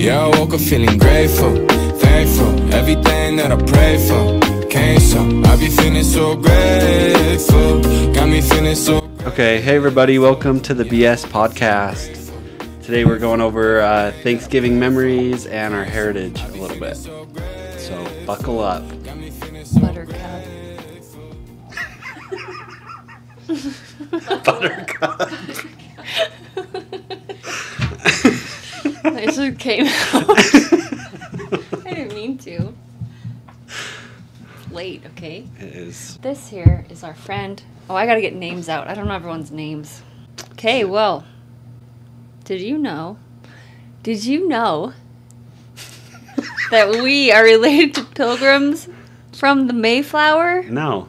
Yeah, I woke up feeling grateful, thankful, everything that I prayed for came so. I be feeling so grateful, got me feeling so. Okay, hey everybody, welcome to the BS podcast. Today we're going over Thanksgiving memories and our heritage a little bit. So buckle up. Buttercup. Buttercup. It just came out. I didn't mean to. It's late, okay? It is. This here is our friend. Oh, I gotta get names out. I don't know everyone's names. Okay, well, did you know that we are related to pilgrims from the Mayflower? No.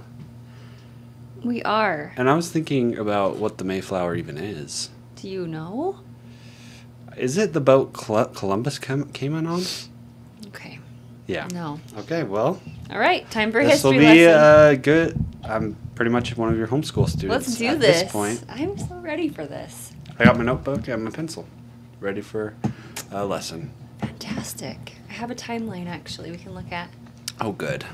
We are. And I was thinking about what the Mayflower even is. Do you know? Is it the boat Columbus came on? Okay. Yeah. No. Okay, well. All right, time for This will history be lesson. good. I'm pretty much one of your homeschool students. Let's do at this. This point. I'm so ready for this. I got my notebook and my pencil, ready for a lesson. Fantastic. I have a timeline, actually, we can look at. Oh, good.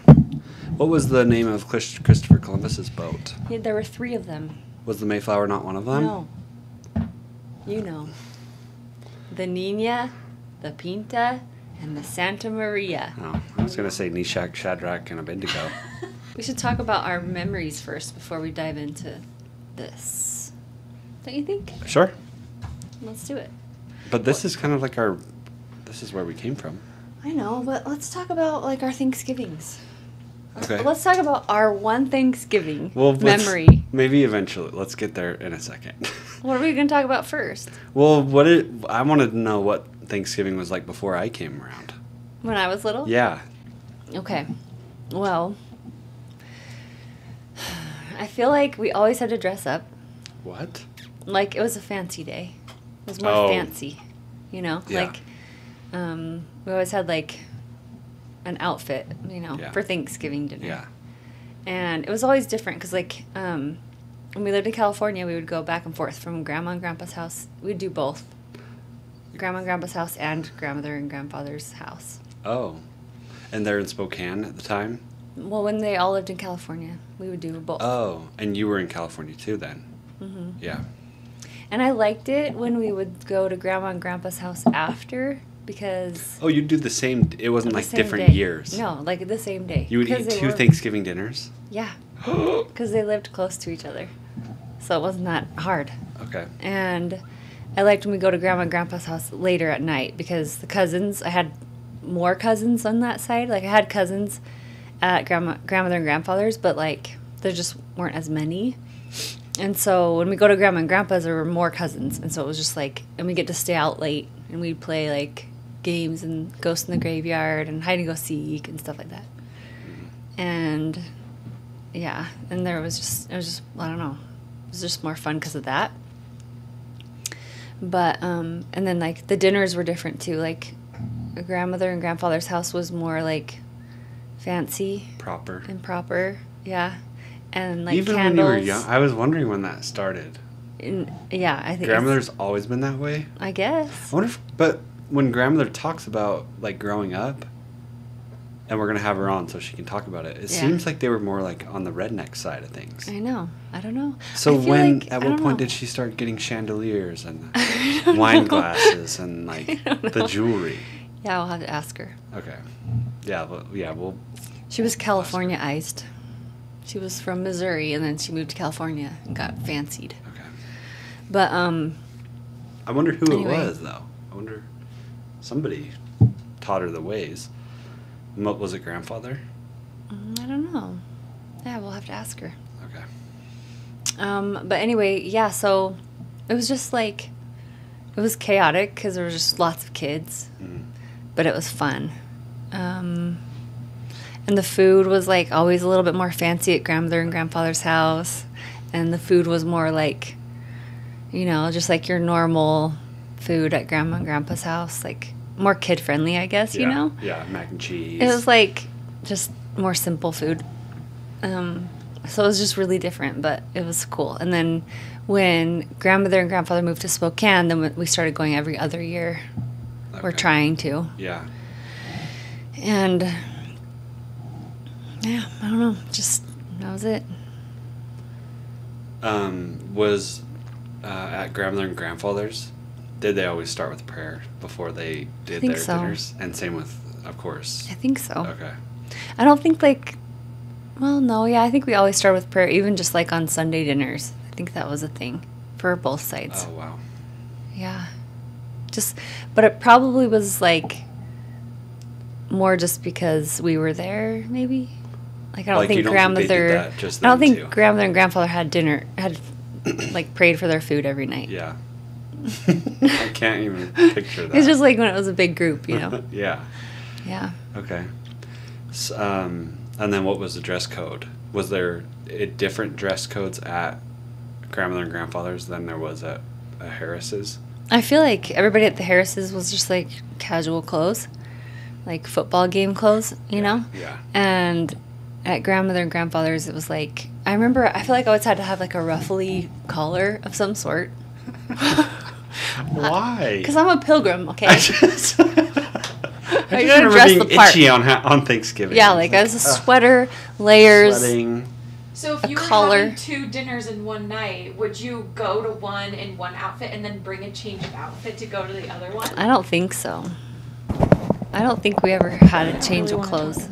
What was the name of Christopher Columbus's boat? Yeah, there were 3 of them. Was the Mayflower not one of them? No. You know. The Nina, the Pinta, and the Santa Maria. Oh, I was going to say Meshach, Shadrach, and Abednego. We should talk about our memories first before we dive into this. Don't you think? Sure. Let's do it. But this is kind of like this is where we came from. I know, but let's talk about, like, our Thanksgivings. Okay. Let's talk about our one Thanksgiving memory. Maybe eventually. Let's get there in a second. What are we going to talk about first? Well, I wanted to know what Thanksgiving was like before I came around. When I was little? Yeah. Okay. Well, I feel like we always had to dress up. What? Like, it was a fancy day. It was more fancy, you know? Yeah. Like, we always had, like, an outfit, you know, for Thanksgiving dinner. Yeah. And it was always different because, like, when we lived in California, we would go back and forth from Grandma and Grandpa's house. We'd do both. Grandma and Grandpa's house and grandmother and grandfather's house. Oh. And they're in Spokane at the time? Well, when they all lived in California, we would do both. Oh, and you were in California too then? Mm-hmm. Yeah. And I liked it when we would go to Grandma and Grandpa's house after because... Oh, you'd do the same... It wasn't like different day. years. No, like the same day. You would eat 2 Thanksgiving dinners? Yeah. Because they lived close to each other. So it wasn't that hard. Okay. And I liked when we go to Grandma and Grandpa's house later at night because the cousins... I had more cousins on that side. Like, I had cousins at grandmother and grandfather's, but, like, there just weren't as many. And so when we go to Grandma and Grandpa's, there were more cousins. And so it was just like... And we get to stay out late. And we'd play, like, games and Ghost in the Graveyard and hide and go seek and stuff like that. And, yeah. And it was just... I don't know. It was just more fun because of that. But, and then, like, the dinners were different, too. Like, a grandmother and grandfather's house was more, like, fancy. Proper. And proper, yeah. And, like, even candles. when you were young, I was wondering when that started. Yeah, I think Grandmother's always been that way? I guess. I wonder but when grandmother talks about, like, growing up, and we're going to have her on so she can talk about it, it seems like they were more, like, on the redneck side of things. I know. I don't know. So at what point did she start getting chandeliers and wine glasses and, like, the jewelry? Yeah, I'll have to ask her. Okay. Yeah, we'll... She was California-ized. She was from Missouri, and then she moved to California and got fancied. Okay. But, I wonder who it was, though. I wonder... Somebody taught her the ways. Was it grandfather? I don't know. Yeah, we'll have to ask her. Okay. But anyway, yeah, so it was just like... It was chaotic because there were just lots of kids. Mm. But it was fun. And the food was, like, always a little bit more fancy at grandmother and grandfather's house. And the food was more like, you know, just like your normal food at grandma and grandpa's house. Like, more kid-friendly, I guess, you know? Yeah, mac and cheese. It was, like, just more simple food. So it was just really different, but it was cool. And then when grandmother and grandfather moved to Spokane, then we started going every other year. We're trying to. Yeah. And yeah, I don't know. Just that was it. Was at grandmother and grandfather's, did they always start with prayer before they did their dinners? And same with, of course. I think so. Okay. I don't think well, no, yeah, I think we always start with prayer, even just like on Sunday dinners. I think that was a thing for both sides. Oh, wow. Yeah. But it probably was like more just because we were there, maybe. Like I don't think grandmother. Grandmother and grandfather had like prayed for their food every night. Yeah. I can't even picture that. It's just like when it was a big group, you know. Yeah. Yeah. Okay. So, and then what was the dress code? Was there different dress codes at grandmother and grandfather's than there was at Harris's? I feel like everybody at the Harris's was just like casual clothes, like football game clothes, you know? Yeah. And at grandmother and grandfather's, it was like, I feel like I always had to have like a ruffly collar of some sort. Why? Because I'm a pilgrim, okay? I just remember being itchy on Thanksgiving. Yeah, like I was a sweater, layers, sweating. So if you were having 2 dinners in one night, would you go to one in one outfit and then bring a change of outfit to go to the other one? I don't think so. I don't think we ever had a change of clothes.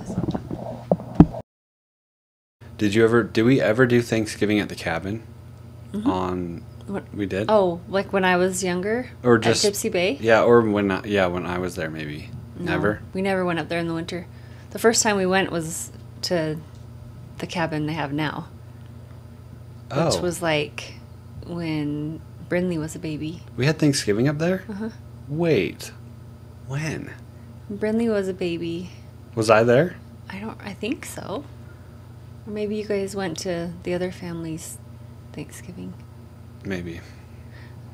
Did we ever do Thanksgiving at the cabin? We did? Oh, like when I was younger? Or just at Gypsy Bay? Yeah, or when I was there maybe. No, never? We never went up there in the winter. The first time we went was to the cabin they have now. Oh. Which was like when Brindley was a baby. We had Thanksgiving up there? Uh-huh. Wait. When? Brindley was a baby. Was I there? I think so. Or maybe you guys went to the other family's Thanksgiving. Maybe.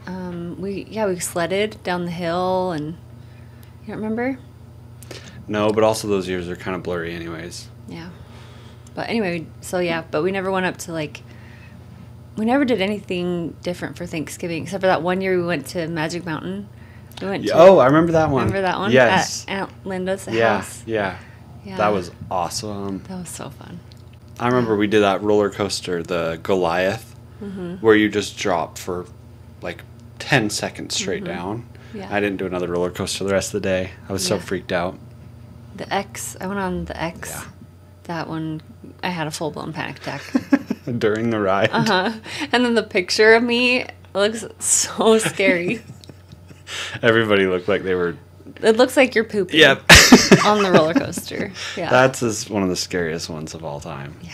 We sledded down the hill, and you don't remember? No, but also those years are kind of blurry anyways. Yeah. But anyway, but we never went up to we never did anything different for Thanksgiving, except for that one year we went to Magic Mountain. I remember that one. Remember that one? Yes. At Aunt Linda's house. Yeah. That was awesome. That was so fun. I remember we did that roller coaster, the Goliath, where you just dropped for like 10 seconds straight down. Yeah. I didn't do another roller coaster the rest of the day. I was so freaked out. The X. I went on the X. Yeah. That one, I had a full-blown panic attack. During the ride? Uh-huh. And then the picture of me looks so scary. Everybody looked like they were... It looks like you're pooping. Yep. On the roller coaster. Yeah. That's one of the scariest ones of all time. Yeah.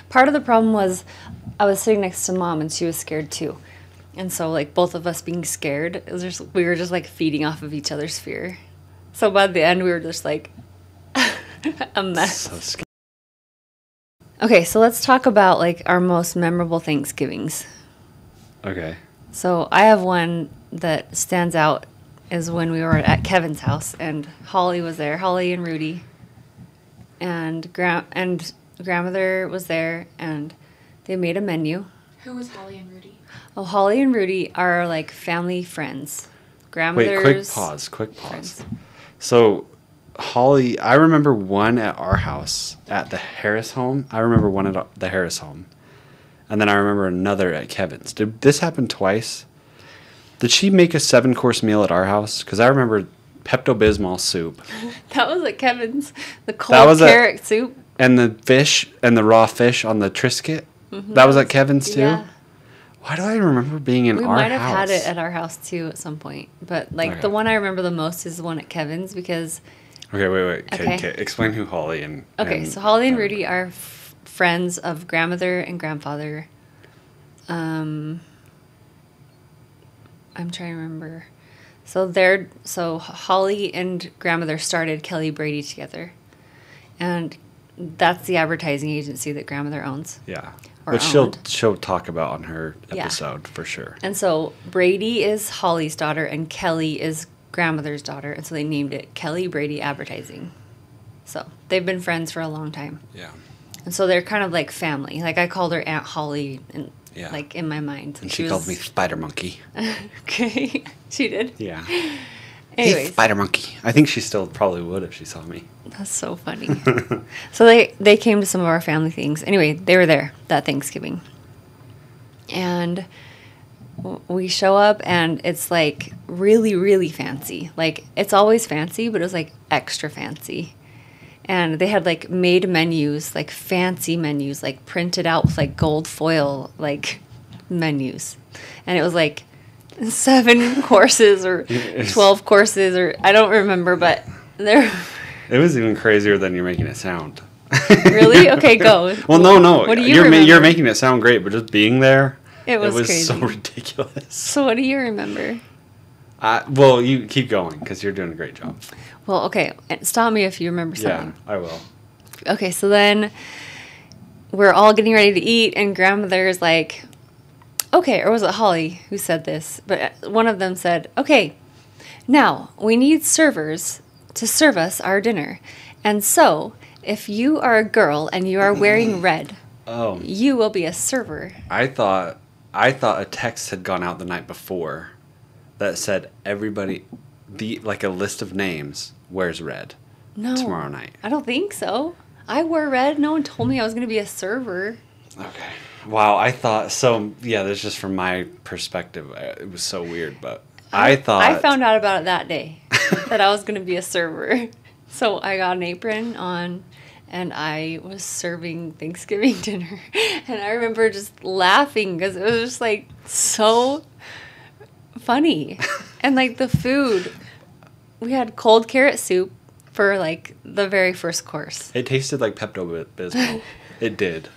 Part of the problem was I was sitting next to Mom, and she was scared too. And so, like, both of us being scared, we were just, like, feeding off of each other's fear. So by the end, we were just, like, a mess. So scary. Okay, so let's talk about, like, our most memorable Thanksgivings. Okay. So I have one that stands out is when we were at Kevin's house, and Holly was there, Holly and Rudy. And grandmother was there, and they made a menu. Who was Holly and Rudy? Oh, Holly and Rudy are like family friends. Grandmother's. Wait, quick pause. Friends. So, Holly, I remember one at our house at the Harris home. I remember one at the Harris home. And then I remember another at Kevin's. Did this happen twice? Did she make a 7-course meal at our house? Because I remember Pepto-Bismol soup. That was at Kevin's. The cold carrot soup. And the fish and the raw fish on the Triscuit. Mm-hmm. That was at Kevin's too? Yeah. Why do I remember being in our house? We might have had it at our house too at some point. But the one I remember the most is the one at Kevin's because... Okay, wait. Okay. Explain who Holly and... Okay, so Holly and Rudy are friends of grandmother and grandfather. I'm trying to remember. So Holly and grandmother started Kelly Brady together. And that's the advertising agency that grandmother owns. Yeah. Which she'll talk about on her episode for sure. And so Brady is Holly's daughter and Kelly is grandmother's daughter. And so they named it Kelly Brady Advertising. So they've been friends for a long time. Yeah. And so they're kind of like family. Like I called her Aunt Holly like in my mind. And she called me Spider Monkey. Okay. She did? Yeah. Hey, Anyways, spider monkey. I think she still probably would if she saw me. that's so funny. So they came to some of our family things. Anyway, they were there that Thanksgiving. And we show up and it's like really, really fancy. Like it's always fancy, but it was like extra fancy. And they had like made menus, like fancy menus, like printed out with like gold foil, like menus. And it was like 7 courses or 12 courses or I don't remember, but there. It was even crazier than you're making it sound. Really? Okay, go. Well, no. What do you you're remember? you're making it sound great, but just being there, It was so crazy. ridiculous. So what do you remember? Well, you keep going because you're doing a great job. Well, okay. Stop me if you remember something. Yeah, I will. Okay, so then we're all getting ready to eat, and grandmother's like, okay, or was it Holly who said this? But one of them said, okay, now we need servers to serve us our dinner. And so if you are a girl and you are wearing red, Oh, you will be a server. I thought a text had gone out the night before that said everybody, like a list of names, wears red No. tomorrow night. I don't think so. I wore red. No one told me I was going to be a server. Okay. Wow, I thought so. Yeah, that's just from my perspective. It was so weird, but I thought I found out about it that day that I was going to be a server. So I got an apron on and I was serving Thanksgiving dinner. And I remember just laughing because it was just like so funny. And like the food, we had cold carrot soup for like the very first course. it tasted like Pepto-Bismol. It did.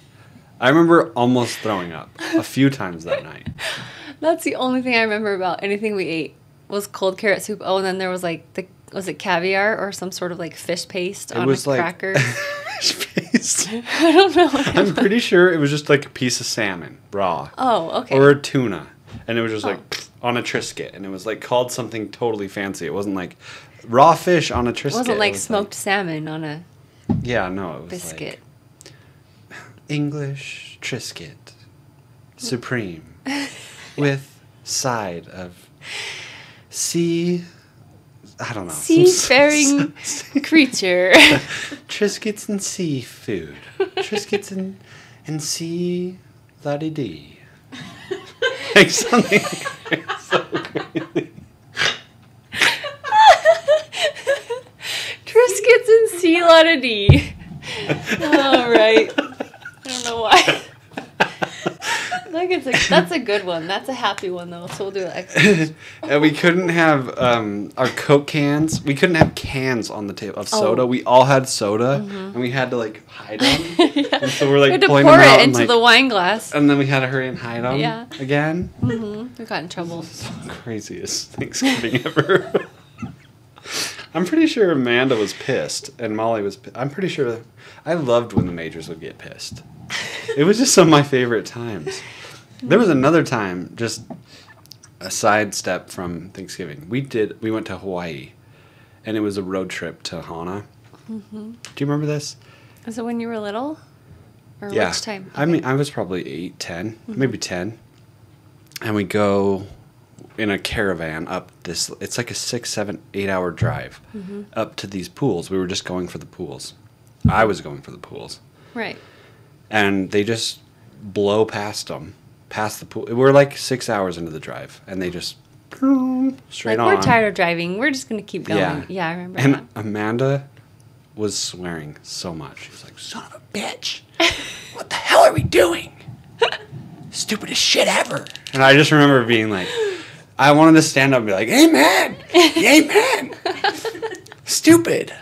I remember almost throwing up a few times that night. That's the only thing I remember about anything we ate was cold carrot soup. Oh, and then there was like was it caviar or some sort of like fish paste on a cracker? Fish paste. I don't know. I'm pretty sure it was just like a piece of salmon, raw. Oh, okay. Or a tuna. And it was just like on a Triscuit. And it was like called something totally fancy. It wasn't like raw fish on a Triscuit. It wasn't like It was smoked salmon on a yeah, no, it was biscuit. like English Triscuit Supreme with side of I don't know. Seafaring creature. Triscuits and seafood. Triscuits and sea la-di-dee. Like something so crazy. Triscuits and sea la-da-dee. All right. I don't know why. That's a good one. That's a happy one though. So we'll do it. And we couldn't have our Coke cans. We couldn't have cans on the table of soda. Oh. We all had soda, and we had to like hide them. Yeah. And so we're like We had to pulling pour them out it and, into like, the wine glass. and then we had to hurry and hide them Yeah. again. We got in trouble. Craziest Thanksgiving ever. I'm pretty sure Amanda was pissed and Molly was. I'm pretty sure. I loved when the majors would get pissed. It was just some of my favorite times. There was another time, just a sidestep from Thanksgiving. We went to Hawaii, and it was a road trip to Hana. Mm-hmm. Do you remember this? Is it when you were little? Or Yeah. which time? I mean, I was probably 8, 10, maybe 10. And we go in a caravan up this, it's like a 6, 7, 8 hour drive up to these pools. We were just going for the pools. I was going for the pools. Right. And they just blow past them, past the pool. We're like 6 hours into the drive, and they just straight Like, on. we're tired of driving. We're just going to keep going. Yeah, I remember And that. Amanda was swearing so much. She was like, son of a bitch. What the hell are we doing? Stupidest shit ever. And I just remember being like, I wanted to stand up and be like, amen. Amen. Stupid.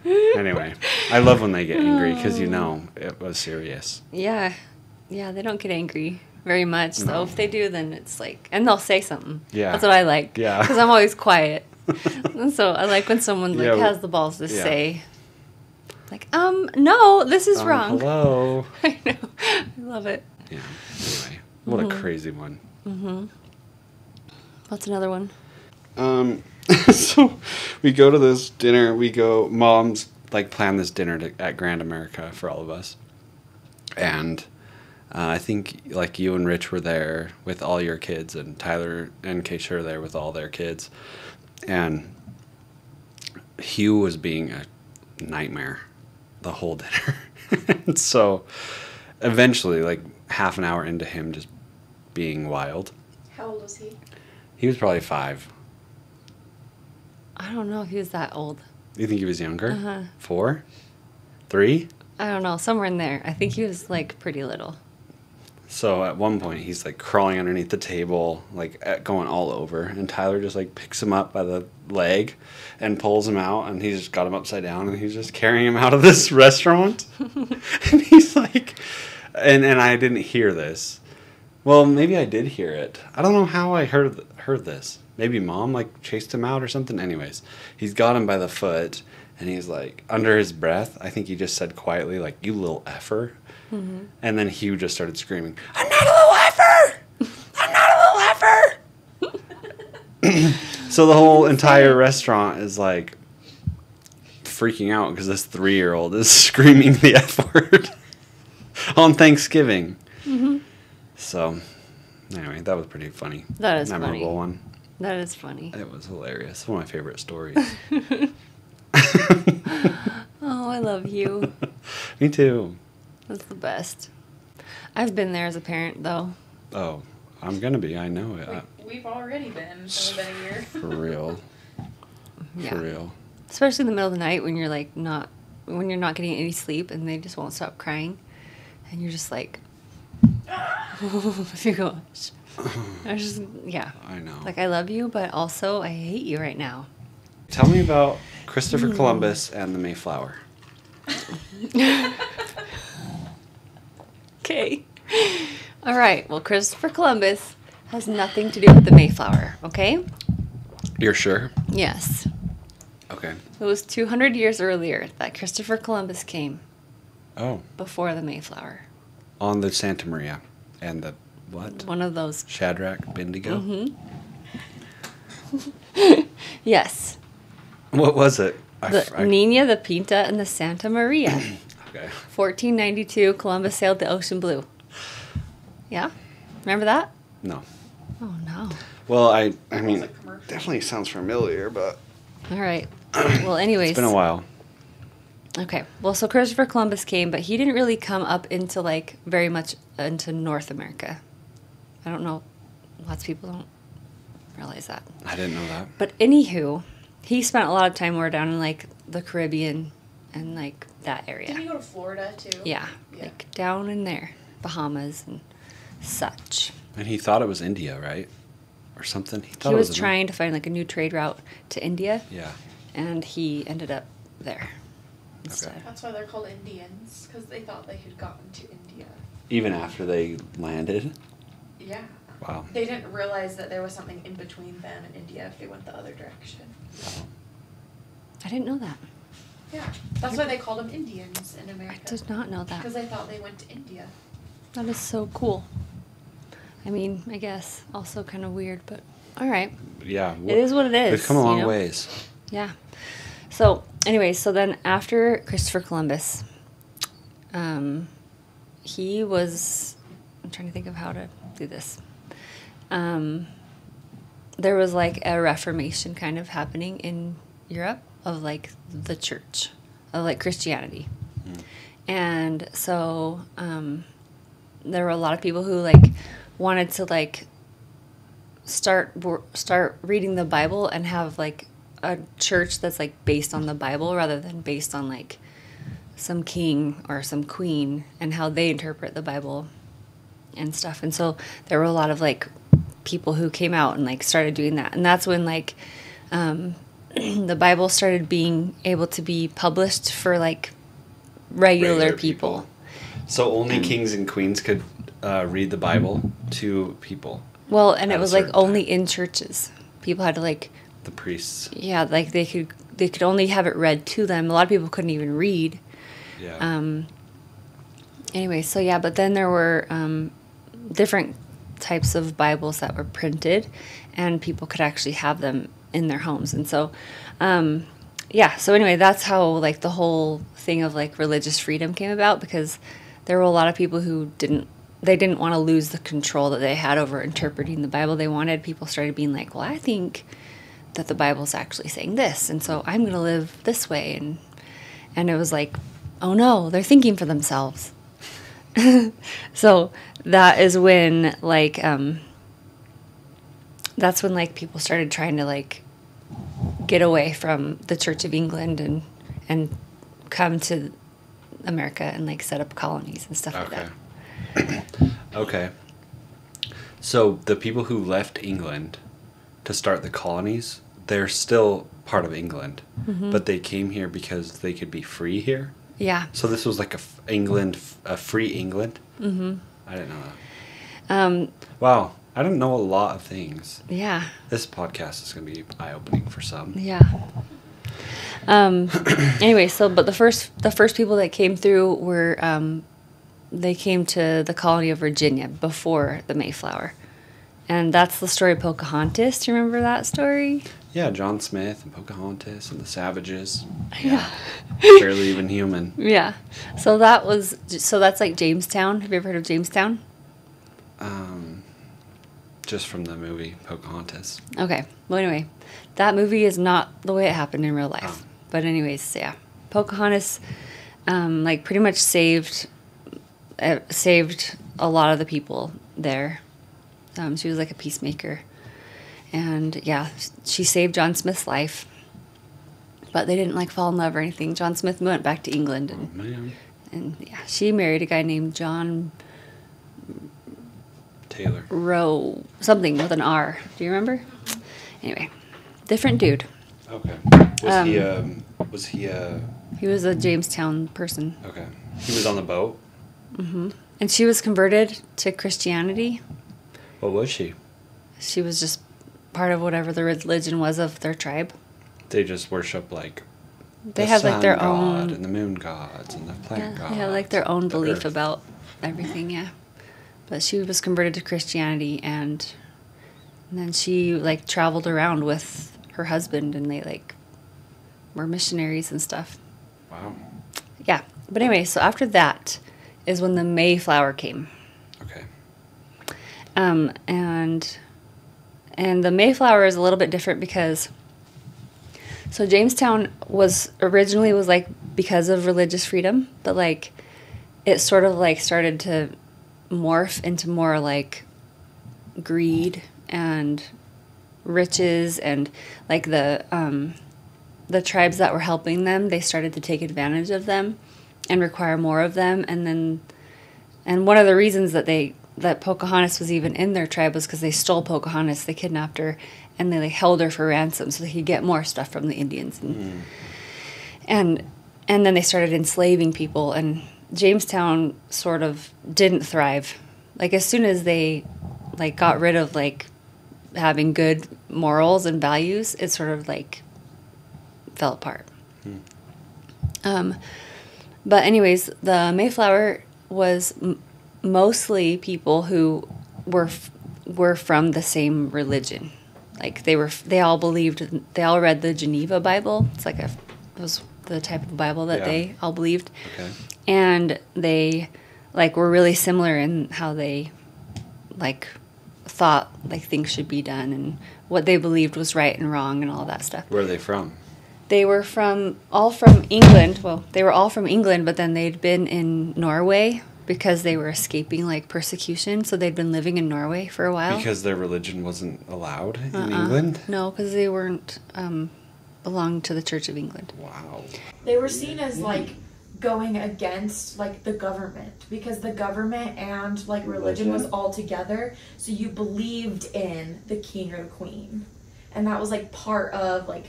Anyway, I love when they get angry because you know it was serious. Yeah. Yeah, they don't get angry very much. So No. if they do, then it's like, and they'll say something. Yeah. That's what I like. Yeah. Because I'm always quiet. And so I like when someone like Yeah, has the balls to yeah. say, like, no, this is wrong. Hello. I know. I love it. Yeah. Anyway, what a crazy one. What's another one? So we go to this dinner. Mom's like planned this dinner at Grand America for all of us. And I think like you and Rich were there with all your kids, and Tyler and Keisha are there with all their kids. And Hugh was being a nightmare the whole dinner. And so eventually, like half an hour into him just being wild. How old was he? He was probably 5. I don't know if he was that old. You think he was younger? Uh-huh. 4? 3? I don't know, somewhere in there. I think he was like pretty little. So at one point he's like crawling underneath the table, like going all over, and Tyler just like picks him up by the leg and pulls him out, and he's just got him upside down, and he's just carrying him out of this restaurant. And he's like, and I didn't hear this. Well, maybe I did hear it. I don't know how I heard this. Maybe Mom like chased him out or something. Anyways, he's got him by the foot, and he's like, under his breath, I think he just said quietly, like, "You little effer." Mm-hmm. And then Hugh just started screaming, "I'm not a little effer! I'm not a little effer!" So the whole entire restaurant is like freaking out because this 3-year-old is screaming the F word on Thanksgiving. Mm-hmm. So anyway, that was pretty funny. That is memorable funny. One. That is funny. It was hilarious. One of my favorite stories. Oh, I love you. Me too. That's the best. I've been there as a parent, though. Oh, I'm gonna be. I know it. We've already been. It's only been a year. For real. Yeah. For real. Especially in the middle of the night when you're like when you're not getting any sleep and they just won't stop crying, and you're just like, oh my gosh. I just, yeah. I know. Like, I love you, but also I hate you right now. Tell me about Christopher Columbus and the Mayflower. Okay. All right. Well, Christopher Columbus has nothing to do with the Mayflower, okay? You're sure? Yes. Okay. It was 200 years earlier that Christopher Columbus came Oh. before the Mayflower. On the Santa Maria and the what? One of those. Shadrach, Bendigo? Mm-hmm. Yes. What was it? The Nina, the Pinta, and the Santa Maria. Okay. 1492, Columbus sailed the ocean blue. Yeah? Remember that? No. Oh, no. Well, I mean, definitely sounds familiar, but All right. Well, anyways. it's been a while. Okay. Well, so Christopher Columbus came, but he didn't really come up into, like, very much into North America. I don't know. Lots of people don't realize that. I didn't know that. But anywho, he spent a lot of time more down in, like, the Caribbean and, like, that area. Didn't you go to Florida, too? Yeah. Like, down in there. Bahamas and such. And he thought it was India, right? Or something? Thought He it was trying to find, like, a new trade route to India. Yeah. And he ended up there instead. Okay. That's why they're called Indians, because they thought they had gotten to India. Even after they landed? Yeah. Wow. They didn't realize that there was something in between them and India if they went the other direction. I didn't know that. Yeah. That's why they called them Indians in America. I did not know that. Because they thought they went to India. That is so cool. I mean, I guess also kind of weird, but all right. Yeah. It is what it is. We've come a long you know? ways. Yeah. So, anyway, so then after Christopher Columbus, he was, I'm trying to think of how to do this. There was like a Reformation kind of happening in Europe of like the church, of like Christianity. Mm. And so there were a lot of people who like wanted to like start reading the Bible and have like a church that's like based on the Bible rather than based on like some king or some queen and how they interpret the Bible and stuff. And so there were a lot of like people who came out and like started doing that. And that's when like the Bible started being able to be published for like regular people. So only kings and queens could read the Bible to people. Well, and it was like certain only time. in churches. People had to like, The priests. yeah, like they could only have it read to them. A lot of people couldn't even read. Yeah. Anyway, so yeah, but then there were different types of Bibles that were printed, and people could actually have them in their homes. And so, yeah, so anyway, that's how like the whole thing of like religious freedom came about, because there were a lot of people who didn't want to lose the control that they had over interpreting the Bible. They wanted, people started being like, well, I think that the Bible's actually saying this, and so I'm going to live this way. And it was like, oh no, they're thinking for themselves. So that is when, like, that's when, like, people started trying to, like, get away from the Church of England and come to America and, like, set up colonies and stuff like that. Okay. So the people who left England to start the colonies, they're still part of England, but they came here because they could be free here? Yeah. So this was like a free England? Mm-hmm. I didn't know that. Wow. I don't know a lot of things. Yeah. This podcast is going to be eye-opening for some. Yeah. Anyway, but the first people that came through were, they came to the colony of Virginia before the Mayflower. And that's the story of Pocahontas. Do you remember that story? Yeah, John Smith and Pocahontas and the Savages. Yeah. Barely even human. Yeah. So that's like Jamestown. Have you ever heard of Jamestown? Just from the movie Pocahontas. Okay. Well, anyway, that movie is not the way it happened in real life. But anyways, yeah. Pocahontas, like, pretty much saved a lot of the people there. She was like a peacemaker. And, yeah, she saved John Smith's life. But they didn't, like, fall in love or anything. John Smith went back to England. And yeah, she married a guy named John Taylor. Rowe, something with an R. Do you remember? Anyway, different dude. Okay. Was he He was a Jamestown person. Okay. He was on the boat? Mm-hmm. And she was converted to Christianity. What was she? She was just part of whatever the religion was of their tribe. They just worship, like, they have, like, their god own... and the moon gods and the planet gods. They have, like, their own belief Earth. about everything, yeah. But she was converted to Christianity, and then she, like, traveled around with her husband, and they, like, were missionaries and stuff. Wow. Yeah. But anyway, so after that is when the Mayflower came. Okay. And the Mayflower is a little bit different because... So Jamestown was originally like because of religious freedom, but, like, it sort of, like, started to morph into more, like, greed and riches, and, like, the tribes that were helping them, they started to take advantage of them and require more of them. And one of the reasons that Pocahontas was even in their tribe was because they stole Pocahontas, they kidnapped her, and they, like, held her for ransom so they could get more stuff from the Indians. And then they started enslaving people, and Jamestown sort of didn't thrive. Like, as soon as they, like, got rid of, like, having good morals and values, it sort of, like, fell apart. But anyways, the Mayflower was mostly people who were from the same religion. Like, they all read the Geneva Bible. It's like it was the type of Bible that they all believed. Okay. And they, like, were really similar in how they, like, thought, like, things should be done and what they believed was right and wrong and all that stuff. Where are they from? They were all from England. Well, they were all from England, but then they'd been in Norway because they were escaping, like, persecution. So they'd been living in Norway for a while. Because their religion wasn't allowed in England? No, because they weren't belonged to the Church of England. Wow. They were seen as, like, going against, like, the government, because the government and, like, religion was all together. So you believed in the king or the queen, and that was, like, part of, like,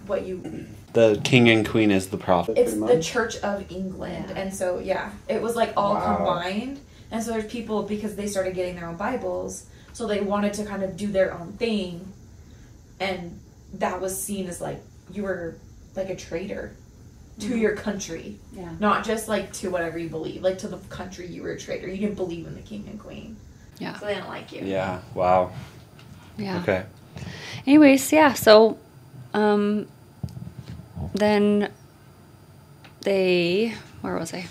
what you... The king and queen is the prophet. It's the Church of England. And so, yeah, it was, like, all combined. And so there's people, because they started getting their own Bibles, so they wanted to kind of do their own thing, and that was seen as, like, you were, like, a traitor to your country. Yeah. Not just, like, to whatever you believe. Like, to the country, you were a traitor. You didn't believe in the king and queen. Yeah. So they didn't like you. Yeah. Wow. Yeah. Okay. Anyways, yeah, so then where was I?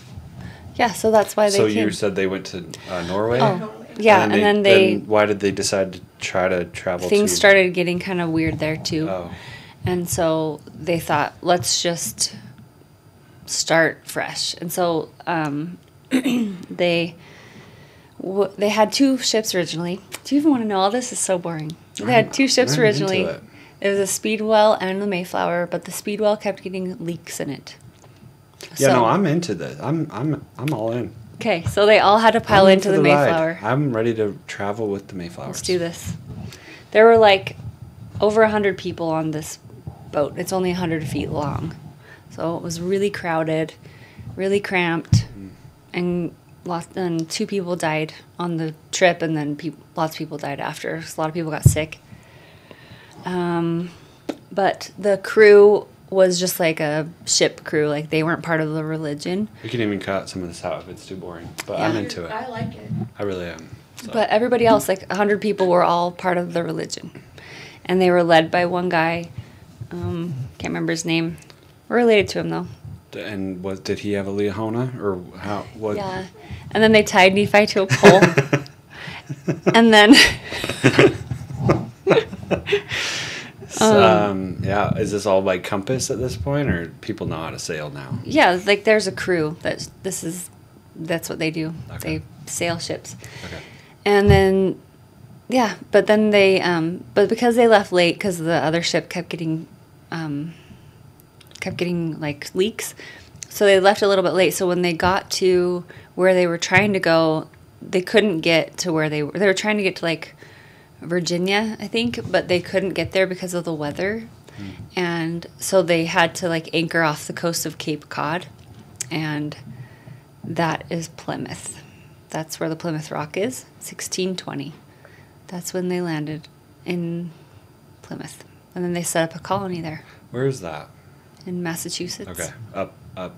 Yeah, so that's why they came. So you said they went to Norway? Oh, Yeah, and then they why did they decide to try to travel? Things started getting kind of weird there too. Oh. And so they thought, let's just start fresh. And so they had 2 ships originally. Do you even want to know all this? Is so boring. They had 2 ships originally. It was a Speedwell and the Mayflower, but the Speedwell kept getting leaks in it. Yeah, no, I'm into this. I'm all in. Okay, so they all had to pile into the Mayflower. Ride. I'm ready to travel with the Mayflower. Let's do this. There were like over 100 people on this boat. It's only 100 feet long. So it was really crowded, really cramped, and 2 people died on the trip, and then lots of people died after. So a lot of people got sick. But the crew was just like a ship crew. Like, they weren't part of the religion. We can even cut some of this out if it's too boring. But I'm into it. I like it. I really am. So. But everybody else, like 100 people, were all part of the religion. And they were led by one guy. Can't remember his name. We're related to him, though. And did he have a Liahona? Or how? What? Yeah. And then they tied Nephi to a pole. And then... yeah, is this all by compass at this point, or people know how to sail now? Yeah, like there's a crew that's what they do. Okay. They sail ships. Okay. And then, yeah, but then they, but because they left late, because the other ship kept getting like leaks, so they left a little bit late. So when they got to where they were trying to go, they couldn't get to where they were. They were trying to get to like Virginia, I think, but they couldn't get there because of the weather. And so they had to like anchor off the coast of Cape Cod, and that is Plymouth. That's where the Plymouth Rock is, 1620. That's when they landed in Plymouth. And then they set up a colony there. Where is that? In Massachusetts. Okay, up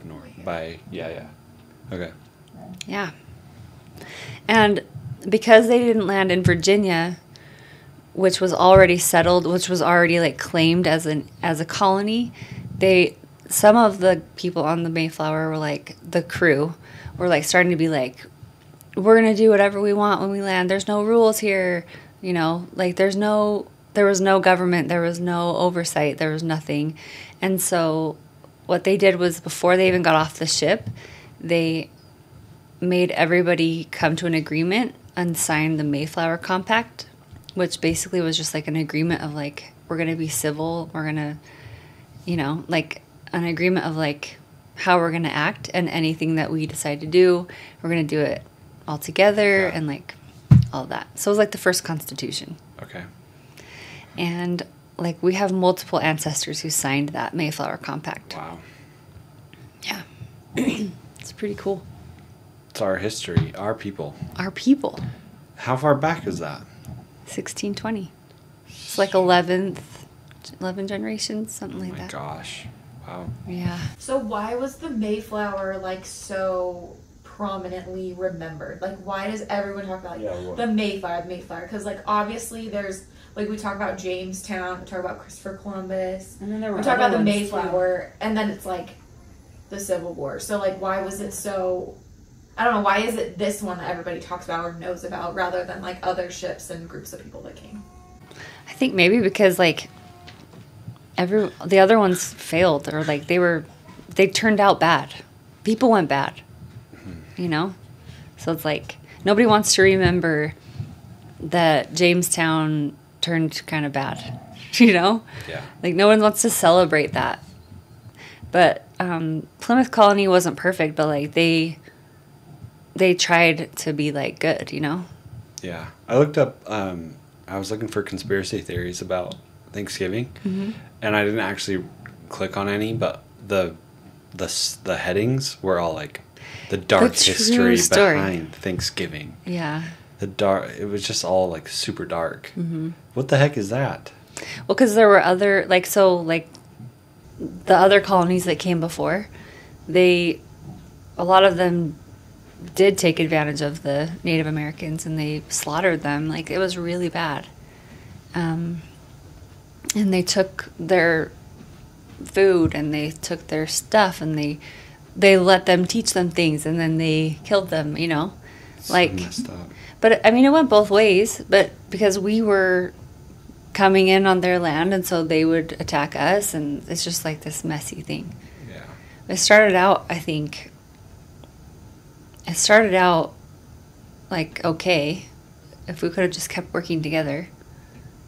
north by, yeah. Okay. Yeah. And because they didn't land in Virginia, which was already settled, which was already like claimed as a colony, some of the people on the Mayflower were like, the crew were like starting to be like, we're gonna do whatever we want when we land. There's no rules here, you know, like there was no government, there was no oversight, there was nothing. And so what they did was, before they even got off the ship, they made everybody come to an agreement and sign the Mayflower Compact, which basically was just like an agreement of like, we're going to be civil, we're going to, you know, like an agreement of like how we're going to act, and anything that we decide to do, we're going to do it all together, and like all that. So it was like the first Constitution. Okay. And like we have multiple ancestors who signed that Mayflower Compact. Wow. Yeah. It's pretty cool. It's our history, our people. Our people. How far back is that? 1620. It's like 11 generations, something like that. Oh my gosh. Wow. Yeah. So why was the Mayflower like so prominently remembered? Like, why does everyone talk about the Mayflower? Because like obviously there's like, we talk about Jamestown, we talk about Christopher Columbus, and then we talk about the Mayflower, and then it's like the Civil War. So like, why was it so? I don't know, why is it this one that everybody talks about or knows about rather than like other ships and groups of people that came? I think maybe because like the other ones failed, or like they turned out bad. People went bad, you know? So it's like nobody wants to remember that Jamestown turned kind of bad, you know? Yeah. Like no one wants to celebrate that. But Plymouth Colony wasn't perfect, but like they tried to be like good, you know? Yeah. I looked up, I was looking for conspiracy theories about Thanksgiving, and I didn't actually click on any, but the headings were all like the dark history behind Thanksgiving. Yeah. It was just all like super dark. What the heck is that? Well, because there were other, like, so like the other colonies that came before, a lot of them did take advantage of the Native Americans, and they slaughtered them. Like, it was really bad. And they took their food, and they took their stuff, and they let them teach them things, and then they killed them, you know? Like, messed up. but I mean, it went both ways. But because we were coming in on their land, and so they would attack us, and it's just like this messy thing. Yeah. It started out, I think. It started out like okay, if we could have just kept working together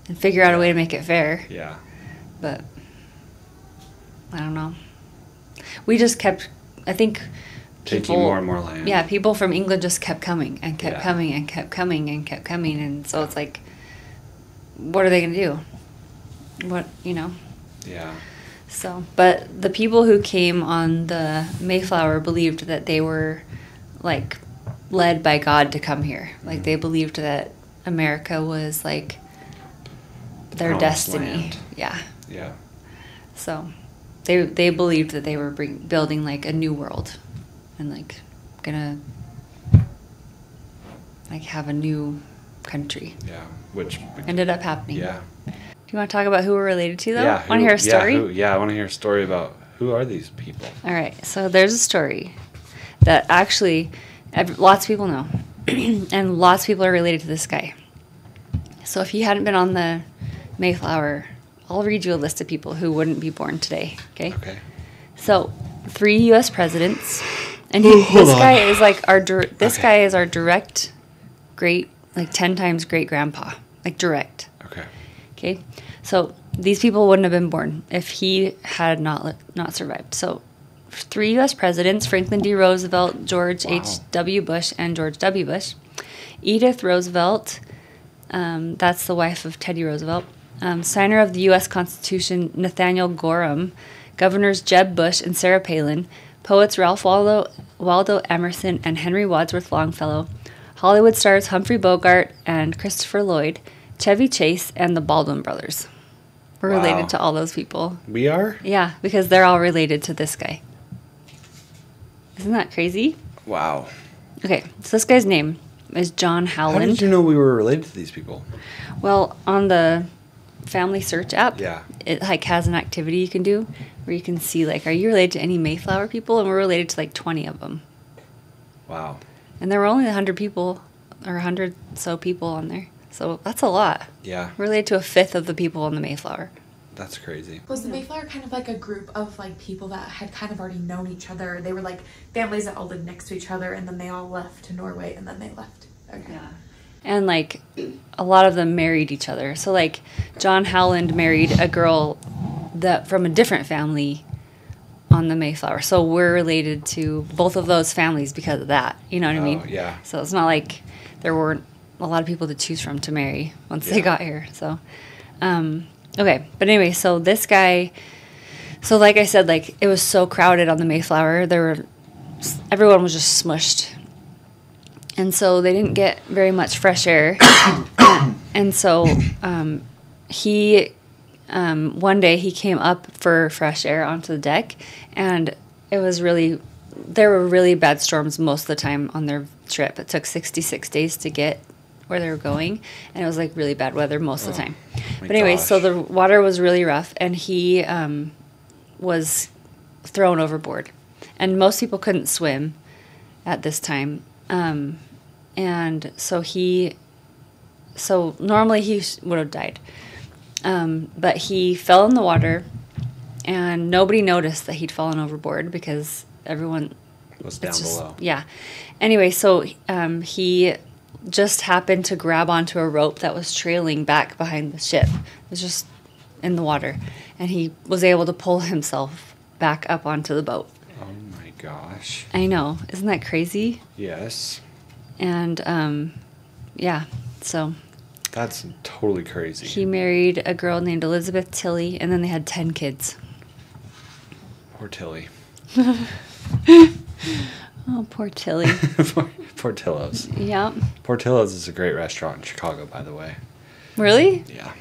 and figure out a way to make it fair. Yeah. But I don't know. We just kept, I think, Taking more and more land. Yeah, people from England just kept coming and kept Yeah. coming and kept coming and kept coming, and so it's like, what are they gonna do? What, you know? Yeah. So, but the people who came on the Mayflower believed that they were like led by God to come here. Like they believed that America was like their Promised destiny. land. Yeah. Yeah. So they believed that they were building like a new world and like gonna like have a new country. Yeah. Which Ended up happening. Yeah. Do you want to talk about who we're related to though? Yeah. Want to hear a story? Yeah, I want to hear a story about who are these people. All right, so there's a story that actually lots of people know, and lots of people are related to this guy. So if you hadn't been on the Mayflower, I'll read you a list of people who wouldn't be born today. Okay. Okay. So 3 U.S. presidents, and this guy is like guy is our direct great, like 10 times great grandpa, like direct. Okay. Okay, so these people wouldn't have been born if he had not survived. So 3 U.S. presidents, Franklin D. Roosevelt, George H.W. Bush, and George W. Bush. Edith Roosevelt, that's the wife of Teddy Roosevelt. Signer of the U.S. Constitution, Nathaniel Gorham. Governors Jeb Bush and Sarah Palin. Poets Ralph Waldo Emerson and Henry Wadsworth Longfellow. Hollywood stars Humphrey Bogart and Christopher Lloyd. Chevy Chase, and the Baldwin brothers. We're related to all those people. We are? Yeah, because they're all related to this guy. Isn't that crazy? Wow. Okay, so this guy's name is John How Howland. did you know we were related to these people? Well, on the Family Search app, Yeah. it like has an activity you can do where you can see like, are you related to any Mayflower people? And we're related to like 20 of them. Wow. And there were only 100 people, or 100 so people on there. So that's a lot. Yeah. We're related to a fifth of the people on the Mayflower. That's crazy. Was the Mayflower kind of like a group of like people that had kind of already known each other? They were like families that all lived next to each other, and then they all left to Norway, and then they left. Okay. Yeah. And like a lot of them married each other. So like John Howland married a girl that from a different family on the Mayflower. So we're related to both of those families because of that. You know what I mean? Yeah. So it's not like there weren't a lot of people to choose from to marry once they got here. So okay. But anyway, so this guy, so like I said, like it was so crowded on the Mayflower. Everyone was just smushed. And so they didn't get very much fresh air. And so one day he came up for fresh air onto the deck, and there were really bad storms most of the time on their trip. It took 66 days to get where they were going, and it was like really bad weather most of the time. But anyway, so the water was really rough, and he was thrown overboard. And most people couldn't swim at this time. And so normally he would have died. But he fell in the water, and nobody noticed that he'd fallen overboard because everyone was down below. Yeah. Anyway, so he just happened to grab onto a rope that was trailing back behind the ship. It was just in the water, and he was able to pull himself back up onto the boat. Oh my gosh. I know. Isn't that crazy? Yes. And yeah, so That's totally crazy. he married a girl named Elizabeth Tilley, and then they had 10 kids. Poor Tilly. Oh, poor Tilly. Portillo's. Yeah. Portillo's is a great restaurant in Chicago, by the way. Really? Yeah.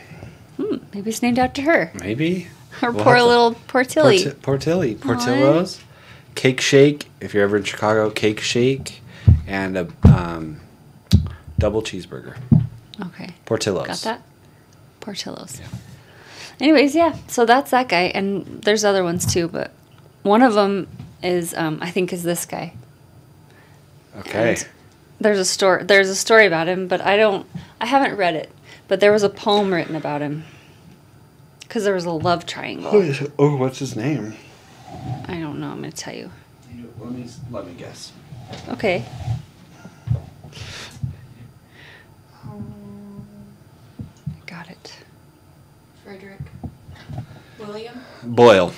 Maybe it's named after her. Maybe. Her We'll poor have to- little poor Tilly. Poor Tilly. Portillo's. Cake Shake, if you're ever in Chicago, Cake Shake, and a double cheeseburger. Okay. Portillo's. Got that? Portillo's. Yeah. Anyways, yeah. So that's that guy, and there's other ones too, but one of them is I think is this guy. Okay. And There's a story about him, but I haven't read it. But there was a poem written about him. Because there was a love triangle. Oh, what's his name? I don't know. I'm going to tell you. Let me guess. Okay. Got it. Frederick. William. Boyle.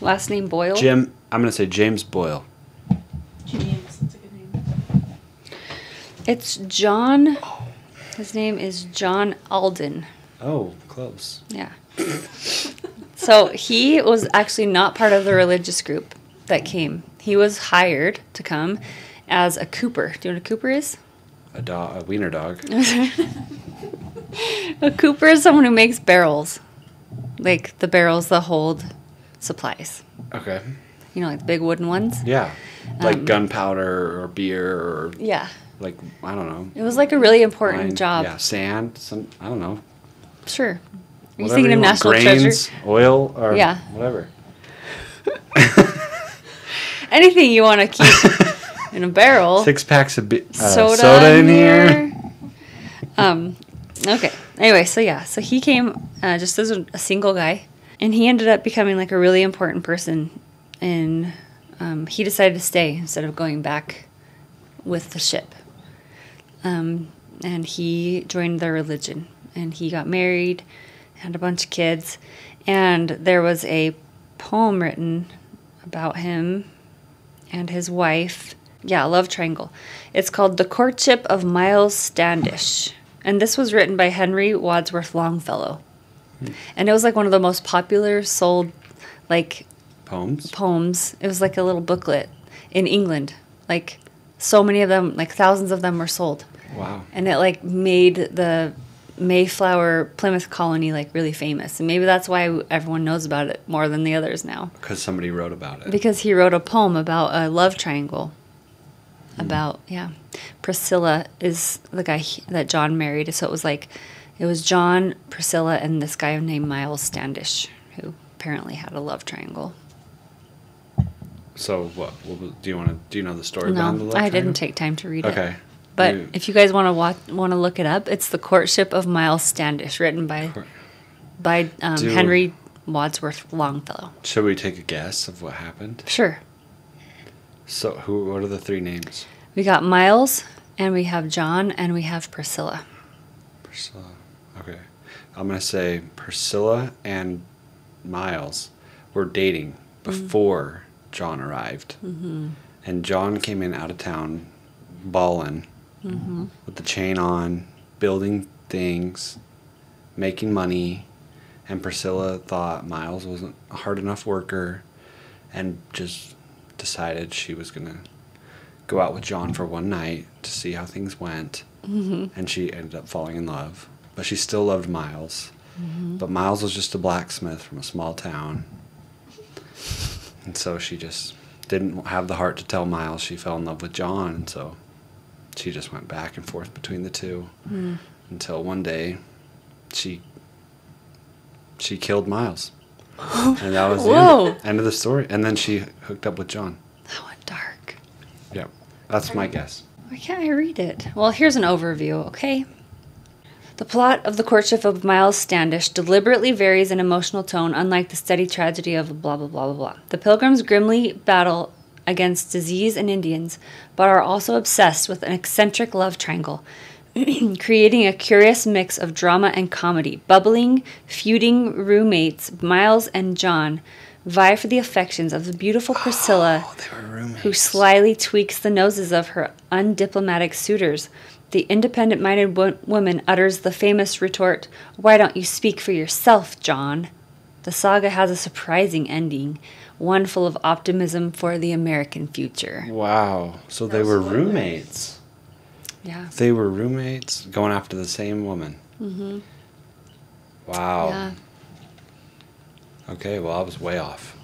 Last name Boyle? I'm going to say James Boyle. James. That's a good name. It's John. His name is John Alden. Oh, close. Yeah. So he was actually not part of the religious group that came. He was hired to come as a cooper. Do you know what a cooper is? A wiener dog. A cooper is someone who makes barrels. Like the barrels that hold supplies. Okay. You know, like the big wooden ones? Yeah. Like gunpowder or beer or Yeah. like, I don't know. It was like a really important wine. job. Yeah, sand, I don't know. Sure. Are you Whatever thinking of want. National Grains, Treasure? oil, or Yeah. whatever. Anything you want to keep in a barrel. 6 packs of soda in here. Okay. Anyway, so he came just as a single guy, and he ended up becoming like a really important person. And he decided to stay instead of going back with the ship. And he joined their religion, and he got married, had a bunch of kids, and there was a poem written about him and his wife. Yeah, a love triangle. It's called The Courtship of Miles Standish. And this was written by Henry Wadsworth Longfellow. And it was like one of the most popular sold like poems. It was like a little booklet in England. Like so many of them, like thousands of them were sold. Wow. And it like made the Mayflower Plymouth colony like really famous. And maybe that's why everyone knows about it more than the others now. Because somebody wrote about it. Because he wrote a poem about a love triangle. Priscilla is the guy that John married. So it was John, Priscilla, and this guy named Miles Standish, who apparently had a love triangle. So what do you know the story behind the love I triangle? didn't take time to read it. Okay. But if you guys want to look it up, it's The Courtship of Miles Standish, written by Henry Wadsworth Longfellow. Should we take a guess of what happened? Sure. So what are the 3 names? We got Miles, and we have John, and we have Priscilla. Priscilla. Okay. I'm going to say Priscilla and Miles were dating before John arrived. Mm-hmm. And John came in out of town balling with the chain on, building things, making money. And Priscilla thought Miles wasn't a hard enough worker and just decided she was going to go out with John for one night to see how things went. Mm-hmm. And she ended up falling in love. But she still loved Miles. Mm-hmm. But Miles was just a blacksmith from a small town. And so she just didn't have the heart to tell Miles she fell in love with John. And so she just went back and forth between the two until one day she killed Miles. And that was the end of the story. And then she hooked up with John. That went dark. Yeah, that's my guess. Why can't I read it? Well, here's an overview, okay? The plot of The Courtship of Miles Standish deliberately varies in emotional tone, unlike the steady tragedy of blah, blah, blah, blah, blah. The pilgrims grimly battle against disease and Indians, but are also obsessed with an eccentric love triangle, creating a curious mix of drama and comedy. Bubbling, feuding roommates Miles and John vie for the affections of the beautiful Priscilla, who slyly tweaks the noses of her undiplomatic suitors. The independent-minded woman utters the famous retort, "Why don't you speak for yourself, John?" The saga has a surprising ending, one full of optimism for the American future. Wow. So they were roommates. Yeah. They were roommates going after the same woman. Mm-hmm. Wow. Yeah. Okay, well, I was way off.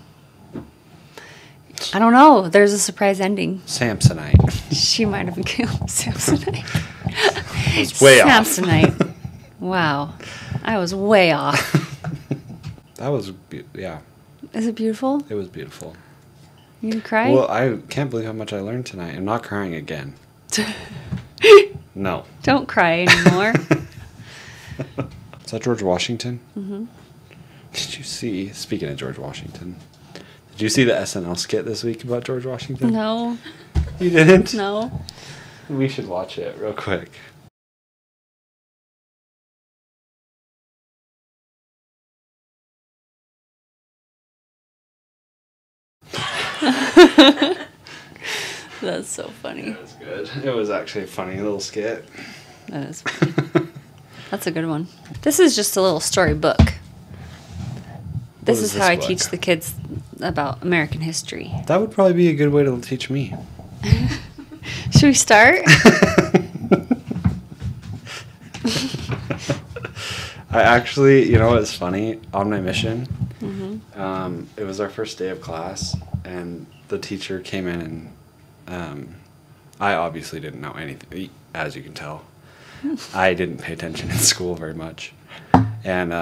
I don't know. There's a surprise ending. Samsonite. She might have been killed. Samsonite. I was way off. Samsonite. Wow. I was way off. That was, yeah. Is it beautiful? It was beautiful. You gonna cry? Well, I can't believe how much I learned tonight. I'm not crying again. No. Don't cry anymore. Is that George Washington? Mm-hmm. Did you see, speaking of George Washington, did you see the SNL skit this week about George Washington? No. You didn't? No. We should watch it real quick. That's so funny. It was good. It was actually a funny little skit. That is funny. That's a good one. This is just a little storybook. This is how I teach the kids about American history. That would probably be a good way to teach me. Should we start? I actually, you know what's funny? On my mission, Mm-hmm. it was our first day of class, and the teacher came in, and I obviously didn't know anything, as you can tell. I didn't pay attention in school very much, and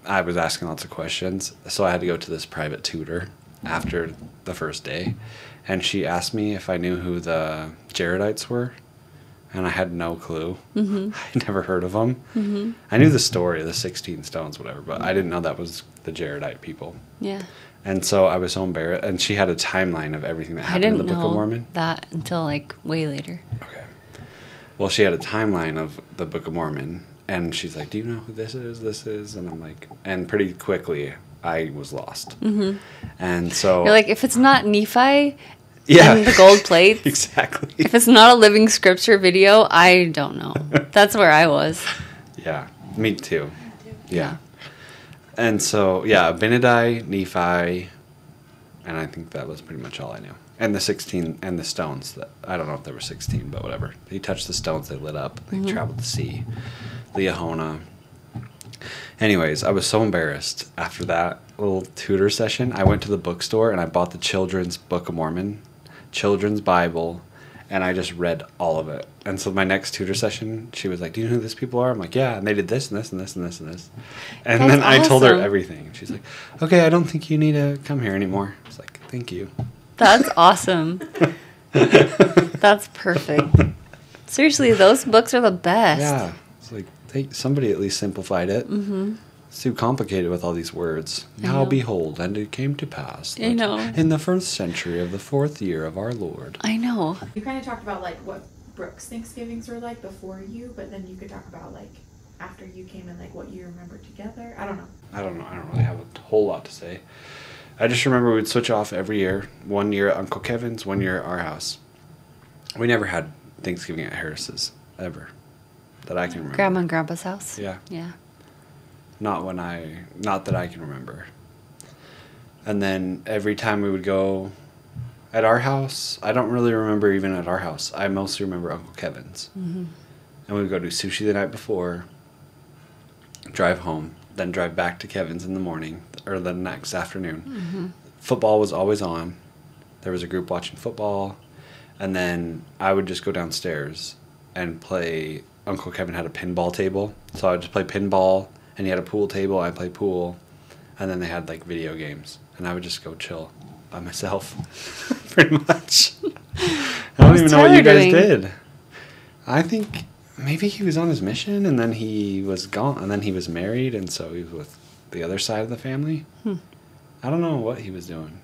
I was asking lots of questions, so I had to go to this private tutor after the first day, and she asked me if I knew who the Jaredites were, and I had no clue. Mm-hmm. I'd never heard of them. Mm-hmm. I knew the story, the 16 stones, whatever, but I didn't know that was the Jaredite people. Yeah. And so I was so embarrassed, and she had a timeline of everything that I happened didn't in the Book of Mormon. know that until like way later. Okay. Well, she had a timeline of the Book of Mormon, and she's like, do you know who this is? And I'm like, and pretty quickly, I was lost. Mm-hmm. And so... You're like, if it's not Nephi yeah. and the gold plates, exactly. if it's not a living scripture video, I don't know. That's where I was. Yeah, me too. Yeah. And so, yeah, Abinadi, Nephi, and I think that was pretty much all I knew. And the 16, and the stones. That I don't know if there were 16, but whatever. He touched the stones, they lit up. They traveled the sea. Liahona. Anyways, I was so embarrassed after that little tutor session. I went to the bookstore, and I bought the Children's Book of Mormon, Children's Bible, and I just read all of it. And so my next tutor session, she was like, do you know who these people are? I'm like, yeah, and they did this and this and this and this and this. And That's then I told her awesome. everything. She's like, okay, I don't think you need to come here anymore. I was like, thank you. That's awesome. That's perfect. Seriously, those books are the best. Yeah. It's like, somebody at least simplified it. Mm-hmm. It's too complicated with all these words. I Now know. behold, and it came to pass I that know. in the 1st century of the 4th year of our Lord. I know. You kind of talked about like what Brooke's Thanksgivings were like before you, but then you could talk about like after you came in, like what you remember together. I don't know. I don't know. I don't really have a whole lot to say. I just remember we'd switch off every year. 1 year at Uncle Kevin's, 1 year at our house. We never had Thanksgiving at Harris's, ever. That I can remember. Grandma and Grandpa's house? Yeah. Yeah. Not that I can remember. And then every time we would go at our house, I don't really remember even at our house. I mostly remember Uncle Kevin's. Mm-hmm. And we would go do sushi the night before, drive home, then drive back to Kevin's in the morning, or the next afternoon. Mm-hmm. Football was always on. There was a group watching football. And then I would just go downstairs and play. Uncle Kevin had a pinball table, so I would just play pinball, and he had a pool table, I'd play pool, and then they had like video games, and I would just go chill by myself, pretty much. I don't even know what you guys did. I think maybe he was on his mission, and then he was gone, and then he was married, and so he was with the other side of the family. I don't know what he was doing.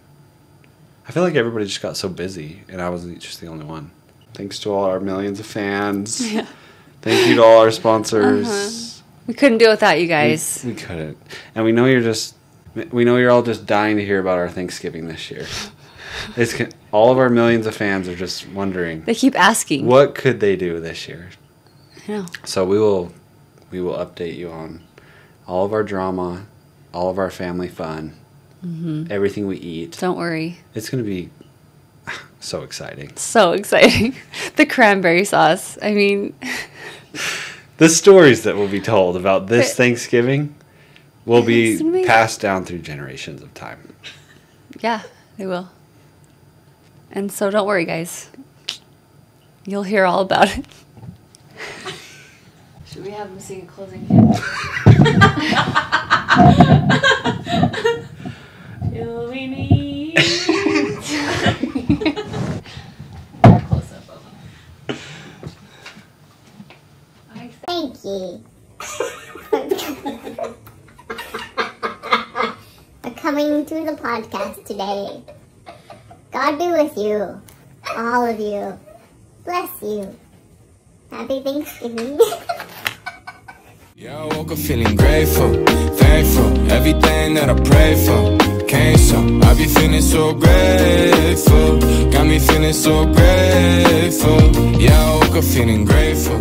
I feel like everybody just got so busy, and I was just the only one. Thanks to all our millions of fans. Yeah. Thank you to all our sponsors. We couldn't do it without you guys. We couldn't. And we know you're all just dying to hear about our Thanksgiving this year. All of our millions of fans are just wondering. They keep asking. What could they do this year? I know. So we will update you on all of our drama, all of our family fun, everything we eat. Don't worry. It's going to be so exciting. So exciting. The cranberry sauce. I mean... The stories that will be told about this Thanksgiving will be passed down through generations of time. Yeah, they will. And so don't worry, guys. You'll hear all about it. Should we have them sing a closing hymn? Till we meet. Close up of them. coming to the podcast today. God be with you, all of you. Bless you. Happy Thanksgiving. Yeah, I woke up feeling grateful, thankful, everything that I prayed for came so. I be feeling so grateful, got me feeling so grateful. Yeah, I woke up feeling grateful.